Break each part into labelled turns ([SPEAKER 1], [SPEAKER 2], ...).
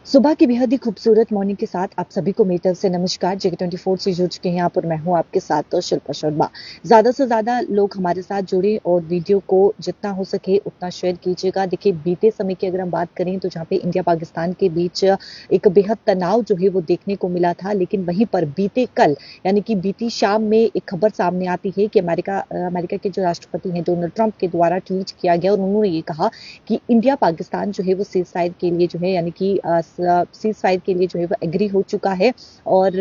[SPEAKER 1] सुबह की बेहद ही खूबसूरत मॉर्निंग के साथ आप सभी को मेरी तरफ से नमस्कार। JK24 से जुड़ चुके हैं आप और मैं हूं आपके साथ तो शिल्पा शर्मा। ज्यादा से ज्यादा लोग हमारे साथ जुड़े और वीडियो को जितना हो सके उतना शेयर कीजिएगा। देखिए, बीते समय की अगर हम बात करें तो जहाँ पे इंडिया पाकिस्तान के बीच एक बेहद तनाव जो है वो देखने को मिला था, लेकिन वहीं पर बीते कल यानी कि बीती शाम में एक खबर सामने आती है कि अमेरिका के जो राष्ट्रपति हैं डोनाल्ड ट्रंप के द्वारा ट्वीट किया गया और उन्होंने ये कहा कि इंडिया पाकिस्तान जो है वो सीज फायर के लिए जो है यानी कि सीज फायर के लिए जो है वो एग्री हो चुका है। और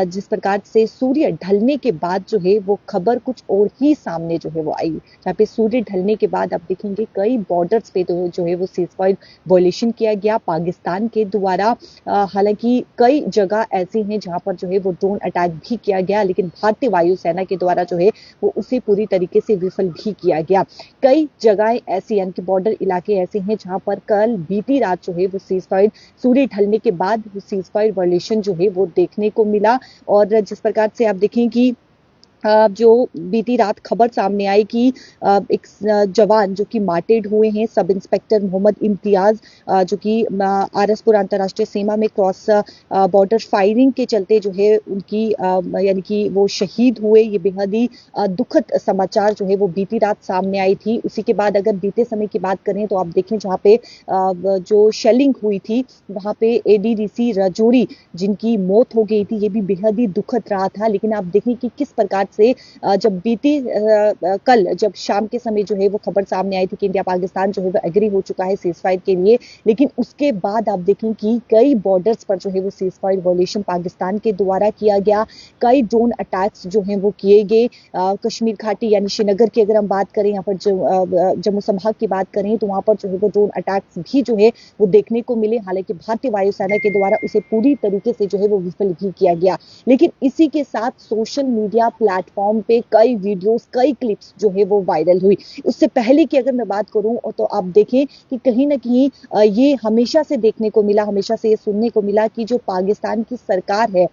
[SPEAKER 1] जिस प्रकार से सूर्य ढलने के बाद जो है वो खबर कुछ और ही सामने जो है वो आई, जहाँ पे सूर्य ढलने के बाद आप देखेंगे कई बॉर्डर्स पे तो जो है वो सीज फायर वॉयलेशन किया गया पाकिस्तान के द्वारा। हालांकि कई जगह ऐसी हैं जहां पर जो है वो ड्रोन अटैक भी किया गया, लेकिन भारतीय वायुसेना के द्वारा जो है वो उसे पूरी तरीके से विफल भी किया गया। कई जगहें ऐसी यानी कि बॉर्डर इलाके ऐसे हैं जहां पर कल बीती रात जो है वो सीज फायर सूर्य ढलने के बाद सीज फायर वायलेशन जो है वो देखने को मिला। और जिस प्रकार से आप देखें कि जो बीती रात खबर सामने आई कि एक जवान जो कि मार्टेड हुए हैं, सब इंस्पेक्टर मोहम्मद इम्तियाज, जो कि आरएसपुर अंतर्राष्ट्रीय सीमा में क्रॉस बॉर्डर फायरिंग के चलते जो है उनकी यानी कि वो शहीद हुए। ये बेहद ही दुखद समाचार जो है वो बीती रात सामने आई थी। उसी के बाद अगर बीते समय की बात करें तो आप देखें जहाँ पे जो शेलिंग हुई थी वहां पे एडीडीसी राजौरी जिनकी मौत हो गई थी, ये भी बेहद ही दुखद रहा था। लेकिन आप देखें कि किस प्रकार से जब बीती कल जब शाम के समय जो है वो खबर सामने आई थी कि इंडिया पाकिस्तान जो है वो एग्री हो चुका है सीज फायर के लिए, लेकिन उसके बाद आप देखें कि कई बॉर्डर्स पर जो है वो सीज फायर वॉयलेशन पाकिस्तान के द्वारा किया गया। कई ड्रोन अटैक्स जो है वो किए गए। कश्मीर घाटी यानी श्रीनगर की अगर हम बात करें, यहाँ पर जो जम्मू संभाग की बात करें तो वहां पर जो है वो ड्रोन अटैक्स भी जो है वो देखने को मिले। हालांकि भारतीय वायुसेना के द्वारा उसे पूरी तरीके से जो है वो विफल भी किया गया। लेकिन इसी के साथ सोशल मीडिया प्लेटफॉर्म पे कई वीडियोस कई क्लिप्स जो है वो वायरल हुई। उससे पहले की अगर मैं बात करूं तो आप देखें कि कहीं ना कहीं ये हमेशा से देखने को मिला, हमेशा से ये सुनने को मिला कि जो पाकिस्तान की सरकार है,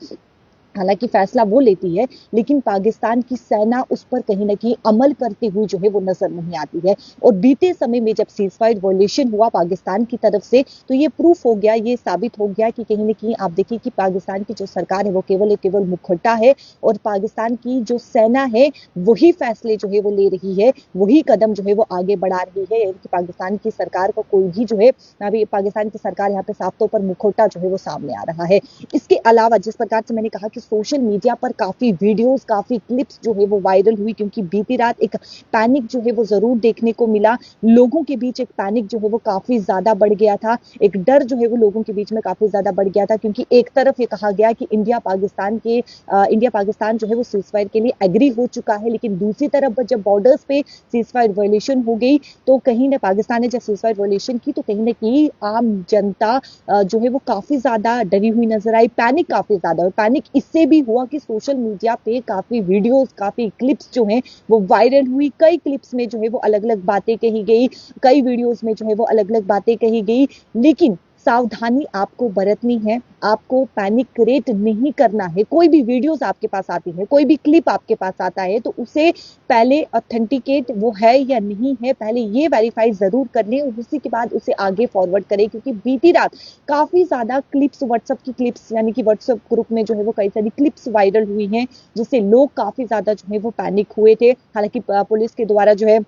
[SPEAKER 1] हालांकि फैसला वो लेती है लेकिन पाकिस्तान की सेना उस पर कहीं ना कहीं अमल करते हुए जो है वो नजर नहीं आती है। और बीते समय में जब सीज फायर वॉयलेशन हुआ पाकिस्तान की तरफ से तो ये प्रूफ हो गया, ये साबित हो गया कि कहीं ना कहीं आप देखिए कि पाकिस्तान की जो सरकार है वो केवल मुखौटा है और पाकिस्तान की जो सेना है वही फैसले जो है वो ले रही है, वही कदम जो है वो आगे बढ़ा रही है कि पाकिस्तान की सरकार को कोई भी जो है अभी पाकिस्तान की सरकार यहाँ पे साफ तौर पर मुखौटा जो है वो सामने आ रहा है। इसके अलावा जिस प्रकार से मैंने कहा कि सोशल मीडिया पर काफी वीडियोस काफी क्लिप्स जो है वो वायरल हुई, क्योंकि बीती रात एक पैनिक जो है वो जरूर देखने को मिला। लोगों के बीच एक पैनिक जो है वो काफी ज्यादा बढ़ गया था, एक डर जो है वो लोगों के बीच में काफी ज्यादा बढ़ गया था, क्योंकि एक तरफ ये कहा गया कि इंडिया पाकिस्तान जो है वो सीज फायर के लिए एग्री हो चुका है, लेकिन दूसरी तरफ जब बॉर्डर्स पे सीज फायर वायलेशन हो गई तो कहीं ना पाकिस्तान ने जब सीज फायर वायलेशन की तो कहीं ना कहीं आम जनता जो है वो काफी ज्यादा डरी हुई नजर आई। पैनिक काफी ज्यादा, और पैनिक इससे भी हुआ कि सोशल मीडिया पे काफी वीडियोस काफी क्लिप्स जो हैं वो वायरल हुई। कई क्लिप्स में जो है वो अलग अलग बातें कही गई, कई वीडियोस में जो है वो अलग अलग बातें कही गई, लेकिन सावधानी आपको बरतनी है, आपको पैनिक क्रिएट नहीं करना है। कोई भी वीडियोस आपके पास आती है, कोई भी क्लिप आपके पास आता है तो उसे पहले ऑथेंटिकेट वो है या नहीं है पहले ये वेरीफाई जरूर कर लें और उसी के बाद उसे आगे फॉरवर्ड करें। क्योंकि बीती रात काफी ज्यादा क्लिप्स व्हाट्सएप की क्लिप्स यानी कि व्हाट्सएप ग्रुप में जो है वो कई सारी क्लिप्स वायरल हुई हैं, जिससे लोग काफी ज्यादा जो है वो पैनिक हुए थे। हालांकि पुलिस के द्वारा जो है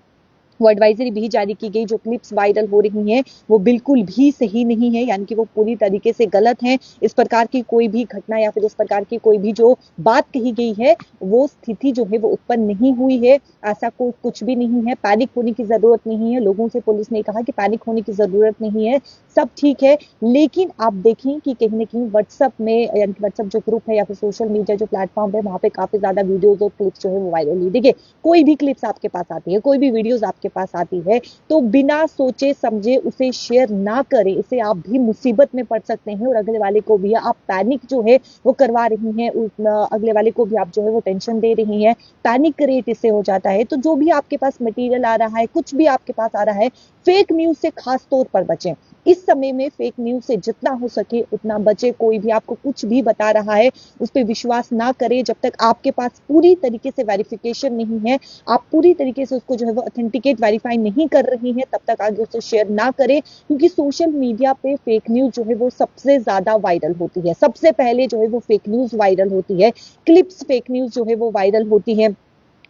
[SPEAKER 1] वो एडवाइजरी भी जारी की गई, जो क्लिप्स वायरल हो रही हैं वो बिल्कुल भी सही नहीं है, यानी कि वो पूरी तरीके से गलत है। इस प्रकार की कोई भी घटना या फिर इस प्रकार की कोई भी जो बात कही गई है वो स्थिति जो है वो उत्पन्न नहीं हुई है। ऐसा कोई कुछ भी नहीं है, पैनिक होने की जरूरत नहीं है। लोगों से पुलिस ने कहा कि पैनिक होने की जरूरत नहीं है, सब ठीक है। लेकिन आप देखें कि कहीं ना कहीं व्हाट्सएप में यानी कि व्हाट्सएप जो ग्रुप है या फिर सोशल मीडिया जो प्लेटफॉर्म है वहां पे काफी ज्यादा वीडियोज और क्लिप्स जो है वो वायरल हुई। देखिए, कोई भी क्लिप्स आपके पास आती है, कोई भी वीडियोस आपके पास आती है तो बिना सोचे समझे उसे शेयर ना करें, इससे आप भी मुसीबत में पड़ सकते हैं और अगले वाले को भी आप पैनिक जो है वो करवा रही हैं, अगले वाले को भी आप जो है वो टेंशन दे रही हैं, पैनिक क्रिएट इससे हो जाता है। तो जो भी आपके पास मटेरियल आ रहा है, कुछ भी आपके पास आ रहा है, फेक न्यूज से खास तौर पर बचें। इस समय में फेक न्यूज से जितना हो सके उतना बचे। कोई भी आपको कुछ भी बता रहा है उस पर विश्वास ना करें जब तक आपके पास पूरी तरीके से वेरिफिकेशन नहीं है, आप पूरी तरीके से उसको जो है वो ऑथेंटिकेट वेरीफाई नहीं कर रही हैं, तब तक आगे उसे शेयर ना करें। क्योंकि सोशल मीडिया पे फेक न्यूज जो है वो सबसे ज्यादा वायरल होती है। सबसे पहले जो है वो फेक न्यूज वायरल होती है, क्लिप्स फेक न्यूज जो है वो वायरल होती है,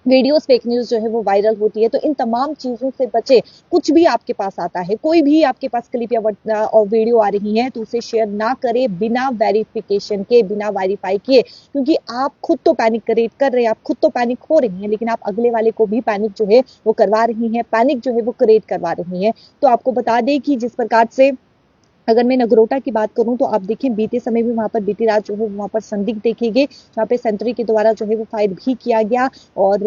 [SPEAKER 1] वीडियोस फेक न्यूज जो है वो वायरल होती है। तो इन तमाम चीजों से बचे। कुछ भी आपके पास आता है, कोई भी आपके पास क्लिप या और वीडियो आ रही है तो उसे शेयर ना करें बिना वेरिफिकेशन के, बिना वेरीफाई किए। क्योंकि आप खुद तो पैनिक क्रिएट कर रहे हैं, आप खुद तो पैनिक हो रही हैं, लेकिन आप अगले वाले को भी पैनिक जो है वो करवा रही हैं, पैनिक जो है वो क्रिएट करवा रही हैं। तो आपको बता दें कि जिस प्रकार से अगर मैं नगरोटा की बात करूं तो आप देखें बीते समय में वहां पर बीती रात जो है वहां पर संदिग्ध देखे गए, जहां पे सेंट्री के द्वारा जो है वो फायर भी किया गया। और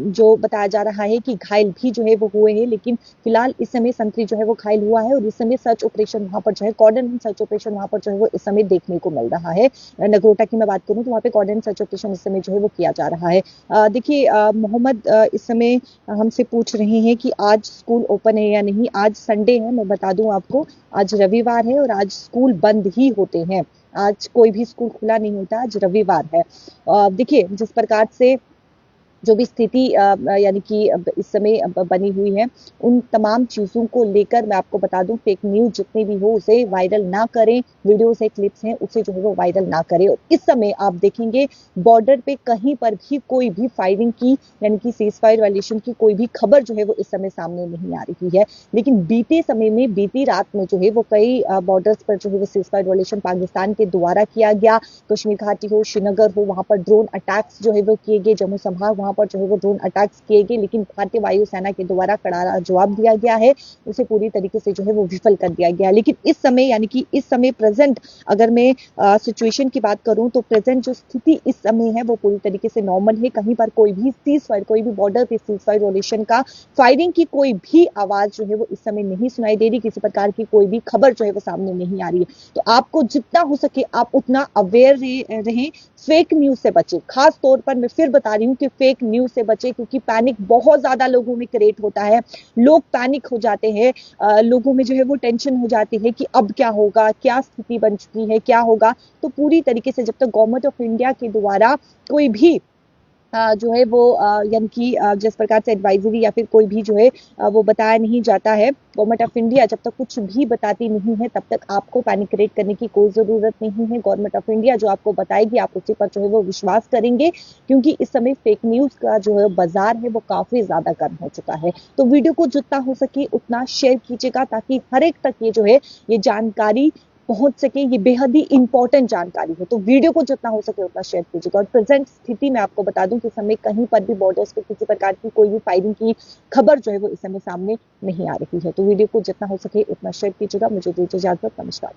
[SPEAKER 1] जो बताया जा रहा है कि घायल भी जो है वो हुए हैं। लेकिन फिलहाल इस समय संतरी जो है वो घायल हुआ है और इस समय सर्च ऑपरेशन वहां पर जो है कॉर्डन सर्च ऑपरेशन वहां पर जो है वो इस समय देखने को मिल रहा है। नगरोटा की मैं बात करूं तो वहां पे कॉर्डन सर्च ऑपरेशन इस समय जो है वो किया जा रहा है। देखिए मोहम्मद इस समय हमसे पूछ रहे हैं कि आज स्कूल ओपन है या नहीं। आज संडे है, मैं बता दूं आपको, आज रविवार है और आज स्कूल बंद ही होते हैं। आज कोई भी स्कूल खुला नहीं होता, आज रविवार है। देखिए जिस प्रकार से जो भी स्थिति यानी कि इस समय बनी हुई है, उन तमाम चीजों को लेकर मैं आपको बता दूं, फेक न्यूज जितने भी हो उसे वायरल ना करें, वीडियोस है, क्लिप्स हैं, उसे जो है वो वायरल ना करें। और इस समय आप देखेंगे बॉर्डर पे कहीं पर भी कोई भी फायरिंग की यानी कि सीज फायर वायलेशन की कोई भी खबर जो है वो इस समय सामने नहीं आ रही है। लेकिन बीते समय में, बीती रात में जो है वो कई बॉर्डर्स पर जो है वो सीज फायर वायलेशन पाकिस्तान के द्वारा किया गया। कश्मीर घाटी हो, श्रीनगर हो, वहां पर ड्रोन अटैक्स जो है वो किए गए, जम्मू संभाग वहां पर जो है वो ड्रोन अटैक्स किए गए। लेकिन भारतीय वायुसेना के द्वारा करारा जवाब दिया गया है, उसे पूरी तरीके से जो है वो विफल कर दिया गया। लेकिन इस समय यानी कि इस समय प्रेजेंट अगर मैं सिचुएशन की बात करूं तो प्रेजेंट जो स्थिति इस समय है वो पूरी तरीके से नॉर्मल है। कहीं पर कोई भी सीज फायर, कोई भी बॉर्डर पे सीज फायर वायलेशन का फायरिंग की कोई भी आवाज जो है वो इस समय नहीं सुनाई दे रही, किसी प्रकार की कोई भी खबर जो है वो सामने नहीं आ रही है। तो आपको जितना हो सके आप उतना अवेयर रहें, फेक न्यूज से बचे। खास तौर पर मैं फिर बता रही हूँ कि फेक न्यूज से बचे, क्योंकि पैनिक बहुत ज्यादा लोगों में क्रिएट होता है। लोग पैनिक हो जाते हैं, लोगों में जो है वो टेंशन हो जाती है कि अब क्या होगा, क्या स्थिति बन चुकी है, क्या होगा। तो पूरी तरीके से जब तक गवर्नमेंट ऑफ इंडिया के द्वारा कोई भी जो है वो यानी कि जिस प्रकार से एडवाइजरी या फिर कोई भी जो है वो बताया नहीं जाता है, गवर्नमेंट ऑफ इंडिया जब तक कुछ भी बताती नहीं है तब तक आपको पैनिक क्रिएट करने की कोई जरूरत नहीं है। गवर्नमेंट ऑफ इंडिया जो आपको बताएगी आप उसी पर जो है वो विश्वास करेंगे, क्योंकि इस समय फेक न्यूज का जो है बाजार है वो काफी ज्यादा गर्म हो चुका है। तो वीडियो को जितना हो सके उतना शेयर कीजिएगा, ताकि हर एक तक ये जो है ये जानकारी पहुंच सके। ये बेहद ही इंपॉर्टेंट जानकारी है, तो वीडियो को जितना हो सके उतना शेयर कीजिएगा। और प्रेजेंट स्थिति में आपको बता दूं कि समय कहीं पर भी बॉर्डर्स पे किसी प्रकार की कोई भी फायरिंग की खबर जो है वो इस समय सामने नहीं आ रही है। तो वीडियो को जितना हो सके उतना शेयर कीजिएगा। मुझे दीजिए इजाजत, नमस्कार।